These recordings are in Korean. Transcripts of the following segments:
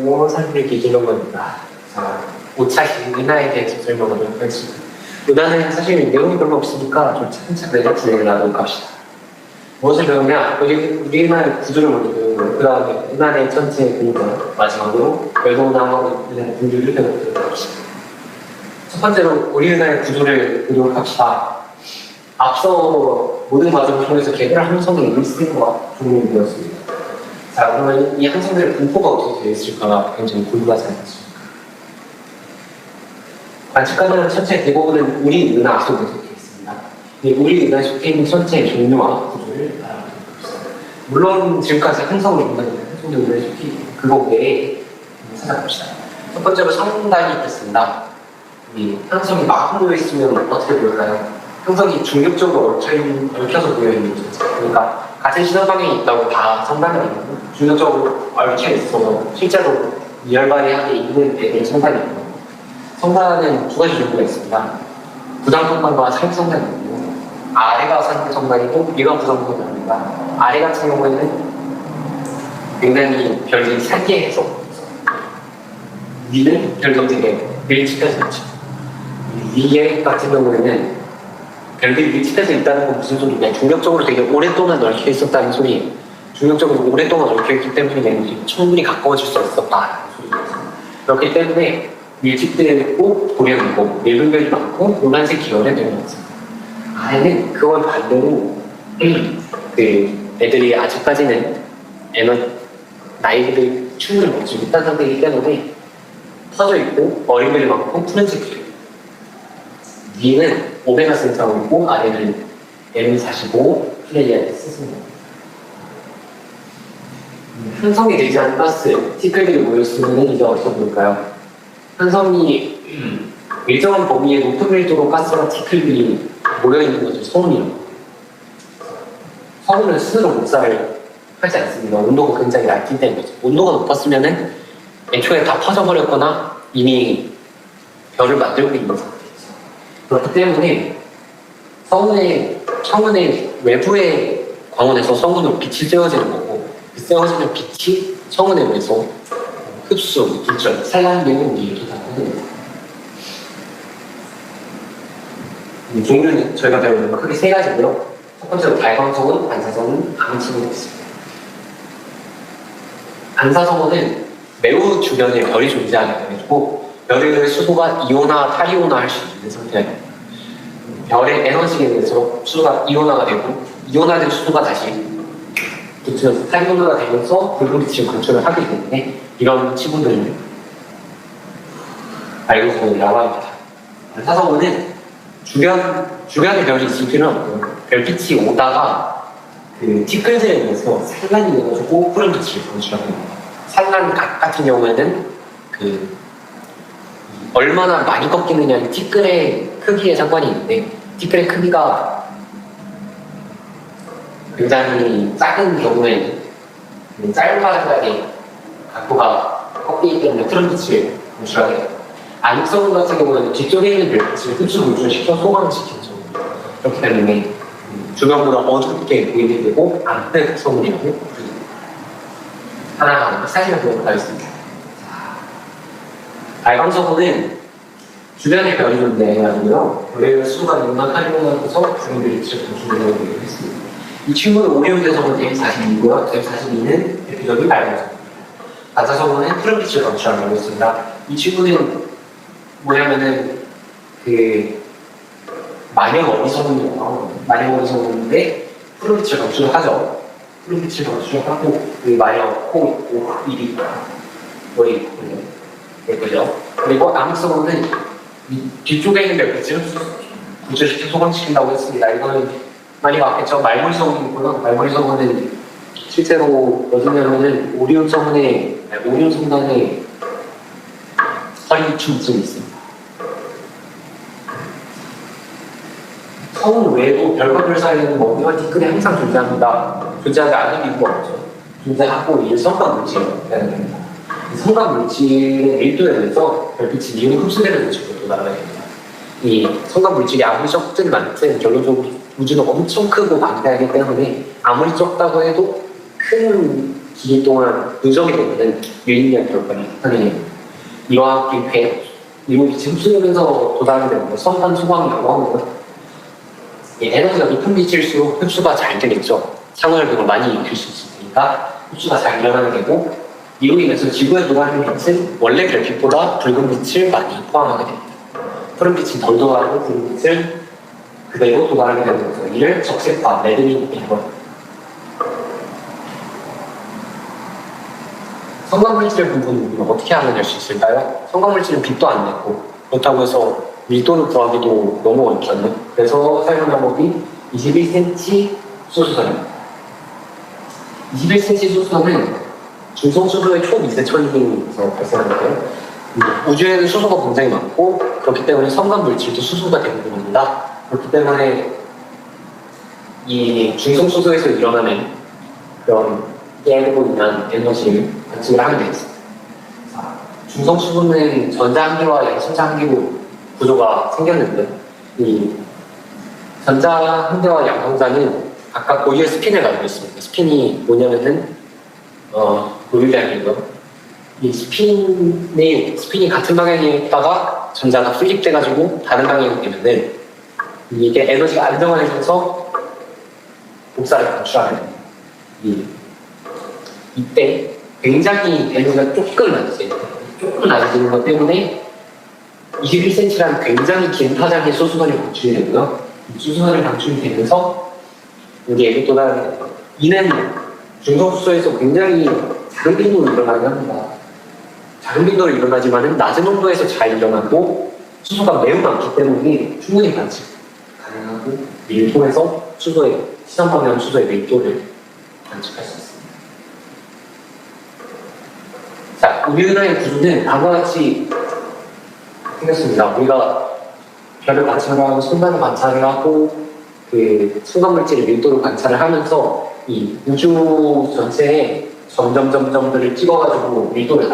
안녕하세요. 산들기 김영건입니다. 자, 5차식 은하에 대해서 설명하도록 하겠습니다. 은하는 사실 내용이 별로 없으니까 좀 차근차근 진행을 하도록 합시다. 무엇을 배우냐? 우리 은하의 구조를 먼저 배우고 그 다음에 은하의 전체 구조, 마지막으로 열도은하하고 은하의 분류를 배우도록 합시다. 첫 번째로 우리 은하의 구조를 배우도록 합시다. 앞서 모든 과정을 통해서 개별 함성의 일생과 종류를 배웠습니다. 자, 그러면 이 함성들의 분포가 어떻게 되어 있을까 굉장히 궁금하지 않습니까? 아직까지는 전체 대부분은 우리 은하 속에 속해 있습니다. 우리 은하에 속해 있는 전체의 종류와 구조를 알아보도록 하겠습니다. 물론 지금까지 함성을 본다는 함성의 은하에 속해 있는 그거 외에 찾아봅시다. 첫 번째로 성단이 있겠습니다. 이 함성이 막 모여 있으면 어떻게 보일까요? 함성이 중력적으로 얽혀서 모여 있는 거죠. 그러니까 같은 시선방향이 있다고 다 성단이 아니고 중력적으로 얽혀 있어서 실제로 열발이하게 있는 애들 성단이 있고, 성단은 두 가지 종류가 있습니다. 부장성단과 상성단이 있고, 아래가 상성단이고 위가 부장성단입니다. 아래 같은 경우에는 굉장히 별이 상계해서 위는 별도 되게 일치까지 있죠. 위에 같은 경우에는 별들이 일치까지 있다는 건 무슨 소리냐? 중력적으로 되게 오랫동안 얽혀 있었다는 소리예요. 중력적으로 오랫동안 얽혀있기 때문에 충분히 가까워질 수 있었다는 소리입니다. 그렇기 때문에 밀집되고 돌연이고 늙은별이 많고 노란색 계열의 별이 많습니다. 아래는 그걸 반대로 그 애들이 아직까지는 나이들이 충분히 먹지 못한 상태이기 때문에 퍼져 있고 어린 별이 많고 푸른색 계열. 위는 오메가 센터이고 아래는 M45 플레이아스입니다. 한성이 되지 않은 가스, 티끌들이 모였으면 이제 어떻게 볼까요? 한성이 일정한 범위의 높은 밀도로 가스와 티끌들이 모여있는 것을 성운이라고. 성운은 스스로 복사를 하지 않습니다. 온도가 굉장히 낮기 때문에. 온도가 높았으면 애초에 다 퍼져버렸거나 이미 별을 만들고 있는 상태죠. 그렇기 때문에 성운의 외부의 광원에서 성운으로 빛이 쐬어지는 거고, 그 쐬어지는 빛이 성운에 의해서 흡수, 분출, 산란되는 일이 일어납니다. 종류는 저희가 배우는 건 크게 세 가지고요. 첫 번째로 발광성운, 반사성운, 암성운이 있습니다. 반사성운은 매우 주변에 별이 존재하게 되고 별의 수소가 이온화, 탈이온화 할 수 있는 상태입니다. 별의 에너지에 의해서 수소가 이온화가 되고 이온화된 수소가 다시 붙으면서 탈이온화가 되면서 불빛을 방출을 하기 때문에 이런 치분들을 발광성운이라고 합니다. 반사성운은 주변에 별이 있을 필요는 없고요. 별빛이 오다가 그 티끌들에 의해서 산란이 되어가지고 푸른 빛을 방출하게 됩니다. 산란 같은 경우에는 얼마나 많이 꺾이느냐는 티끌의 크기에 상관이 있는데, 티끌의 크기가 굉장히 작은 경우에는 짧게 각도가 꺾이기 때문에 푸른 빛을 방출하게 됩니다. 암성운 같은 경우는 뒤쪽에 있는 별빛을 흡수 분출시켜 소광시키죠. 그렇기 때문에 주변보다 어둡게 보이게 되고 암흑성운이라고 부릅니다. 하나하나 사진을 보도록 하겠습니다. 발광성운은 주변에 별이 존재해가지고요. 별의 수가 이온화하면서 주변의 빛을 분출하고 있습니다. 이 친구는 오리온대성운 M42이고요. M42는 대표적인 발광성운입니다. 반사성운은 푸른 빛을 방출하고 있습니다. 이 친구는 뭐냐면은 마녀어리성운인데 푸른 빛을 방출을 하죠. 푸른 빛을 방출을 하고 마녀 코 있고 입이 있고 머리 있고 예쁘죠. 그리고 암흑성운은 뒤쪽에 있는 별빛을 분출시켜 소광시킨다고 했습니다. 이거는 많이 봤겠죠. 말벌성운이고요. 말벌성운은 실제로 어디냐면은 오리온 성단에 허리춤증이 있습니다. 성운 외에도 별과 별 사이에는 먹이와 티끌이 항상 존재합니다. 존재하지 않을 이유가 없죠. 존재하고 이 성광물질이라는 겁니다. 이 성광물질의 밀도에 의해서 별빛이 이온이 흡수되는 물질로 나가게 됩니다. 이 성광물질이 아무리 적든 많든 결론적으로 우주는 엄청 크고 방대하기 때문에 아무리 적다고 해도 큰 기간 동안 누적이 되는 유인력 결과를 나타내는 이러한 미국이 지금 흡수되면서 도달하는 선반 소광이라고 하고요. 에너지가 높은 빛일수록 흡수가 잘 되겠죠. 상호작용을 많이 일으킬 수 있으니까 흡수가 잘 일어나게 되고, 이로 인해서 지구에 도달하는 빛은 원래 별빛보다 붉은 빛을 많이 포함하게 됩니다. 푸른 빛은 덜 도달하고 붉은 빛을 그대로 도달하게 되는 거죠. 이를 적색과 레드닝이라고 합니다. 성광물질의 부분은 우리가 어떻게 알아낼 수 있을까요? 성광물질은 빛도 안 내고, 그렇다고 해서 밀도를 구하기도 너무 어렵잖아요. 그래서 사용 방법이 21cm 소수선입니다. 21cm 소수선은 중성수소의 초미세천이에서 발생하는데요. 우주에는 수소가 굉장히 많고, 그렇기 때문에 성광물질도 수소가 대부분입니다. 그렇기 때문에 이 중성수소에서 일어나는 그런 깨고 인한 에너지를 관측을 하게 되겠습니다. 중성수소는 전자 한계와 양성자 한계로 구조가 생겼는데, 이 전자 한계와 양성자는 각각 고유의 스핀을 가지고 있습니다. 스핀이 뭐냐면은 고유량이고요. 이 스핀이 같은 방향에 있다가 전자가 플립돼가지고 다른 방향이 되면은 이게 에너지가 안정화되면서 복사를 감출하게 됩니다. 이때 굉장히 에너지가 조금 낮아지는 것 때문에 21cm라는 굉장히 긴 타장의 소수선이 방출이 되고요. 이 소수선이 방출이 되면서 여기에 도달하게 됩니다. 이는 중성수소에서 굉장히 작은 빈도로 일어나긴 합니다. 작은 빈도로 일어나지만 낮은 온도에서 잘 일어나고 수소가 매우 많기 때문에 충분히 관측 가능하고, 이를 통해서 시선 방향 수소의 밀도를 관측할 수 있습니다. 자, 우리은하의 구조는 다음과 같이 생겼습니다. 우리가 별을 관찰을 하고 순간을 관찰을 하고 그 순간물질의 밀도를 관찰을 하면서 이 우주 전체에 점점점점들을 찍어가지고 밀도를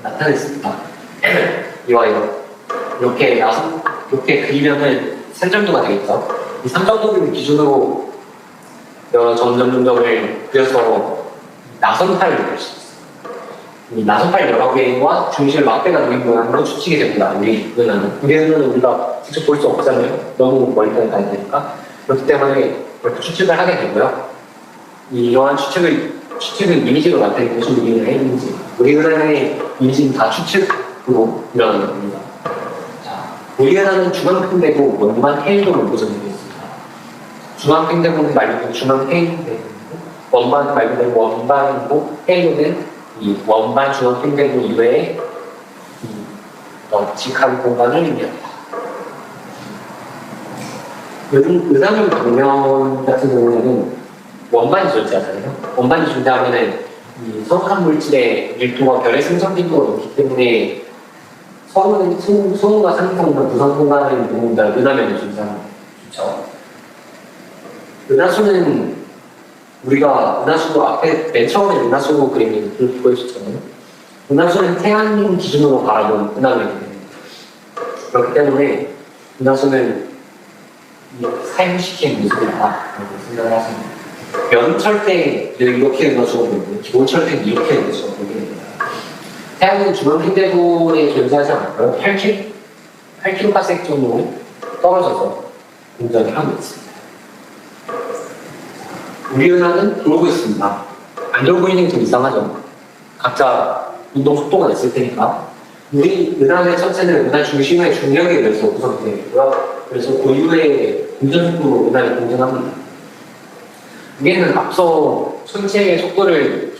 나타냈습니다. 이와 이렇게 그리면은 3점도가 되겠죠. 이 3점도를 기준으로 여러 점점점점을 그려서 나선팔을 그릴 수 있어요. 이 나선팔 여러 개와 중심을 막대가 놓인 모양으로 추측이 됩니다. 우리는 우리가 직접 볼 수 없잖아요. 너무 멀리까지 가야 되니까. 그렇기 때문에 이렇게 추측을 하게 되고요. 이러한 추측은 이미지로 나타내는 것이 우리은하의 이미지. 우리은하의 이미지는 다 추측으로 일어나는 겁니다. 자, 우리은하는 중앙팽대고 원반 해일동을 보존하고 있습니다. 중앙팽대고는 말 그대로 중앙팽대고, 원반 말 그대로 원반이고, 해일동은 이 원반 중앙팽대고 이외에 널찍한 공간을 의미합니다. 은하철 방면 같은 경우에는 원반이 존재하잖아요. 원반이 존재하면은 이 성한 물질의 밀도가 별의 생성 빈도가 높기 때문에 성우가 상승하는 구성 공간을 모은다. 은하면이 존재합니다. 그렇죠? 은하수는 우리가 은하수도 앞에 맨 처음에 은하수 그림을 보여줬잖아요. 은하수는 태양 기준으로 바라본 은하면입니다. 그렇기 때문에 은하수는 사용시킨 모습이다라고 생각을 하십니다. 면철대 이렇게 은하수가 보이고 기본철대는 이렇게 은하수가 보이게 됩니다. 태양은 중앙팽대고에 존재하지 않고요. 8km 정도로 떨어져서 공전을 하고 있습니다. 우리 은하는 돌고 있습니다. 안 돌고 있는 게 좀 이상하죠. 각자 운동 속도가 있을 테니까. 우리 은하의 천체는 은하 중심의 중력에 의해서 구성되어 있고요. 그래서 고유의 공전 속도로 은하를 공전합니다. 우리는 앞서 천체의 속도를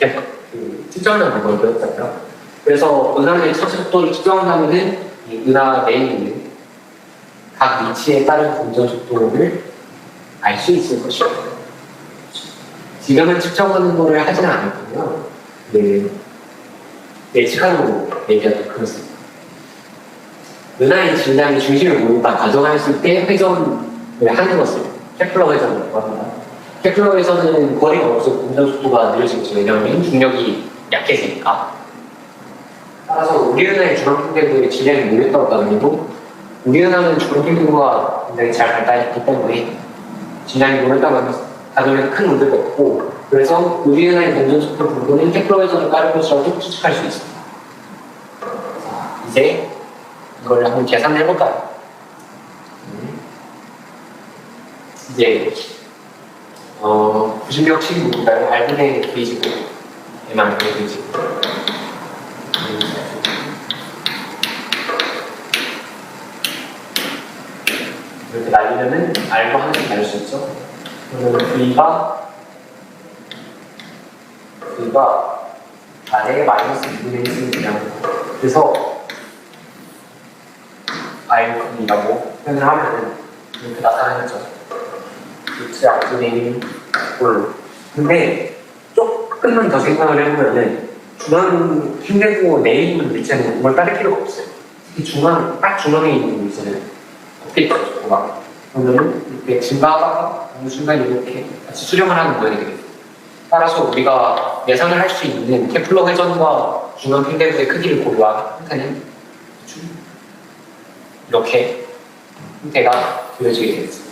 측정하는 걸 배웠잖아요. 그래서 은하의 천체 속도를 측정한다면은 이 은하 내에 있는 각 위치에 따른 공전 속도를 알 수 있을 것입니다. 지금은 측정하는 거를 하지는 않았고요. 네, 예측하는 거 얘기하도 그렇습니다. 은하의 질량이 중심을 모른다 가정했을 때 회전을 하는 것을 케플러 회전이라고 합니다. 케플러 회전은 거리가 없어서 공전 속도가 느려지겠죠. 왜냐하면 중력이 약해지니까. 따라서 우리 은하의 중앙팽대고의 질량이 모였다고 하더라도 우리 은하는 중앙팽대고가 굉장히 잘 발달했기 때문에 질량이 모였다고 하면 가정에서 큰 문제가 없고, 그래서 우리은하의 동전 속도 부분은 케플러 회전을 빠른 것이라고 추측할 수 있습니다. 자, 이제 이걸 한번 계산을 해볼까요? 이제 90력씩 누군가요? R분의 V지고 M만 V지고 이렇게 날리면은 R도 하나씩 날릴 수 있죠? 그러면 V가 R에 마이너스 2분의 1을 그냥 그래서 R분이라고 표현을 하면은 이렇게 나타나겠죠. 루트 R분의 1꼴. 근데 조금만 더 생각을 해보면은 중앙 힘내고 내에 있는 물체는 정말 따를 필요가 없어요. 특히 딱 중앙에 있는 물체는 없겠죠. 그러면은 이렇게 증가하다가 어느 순간 이렇게 같이 수렴을 하는 모양이 되겠죠. 따라서 우리가 예상을 할 수 있는 케플러 회전과 중앙 팽대부의 크기를 고려한 형태는 이렇게 형태가 그려지게 되겠습니다.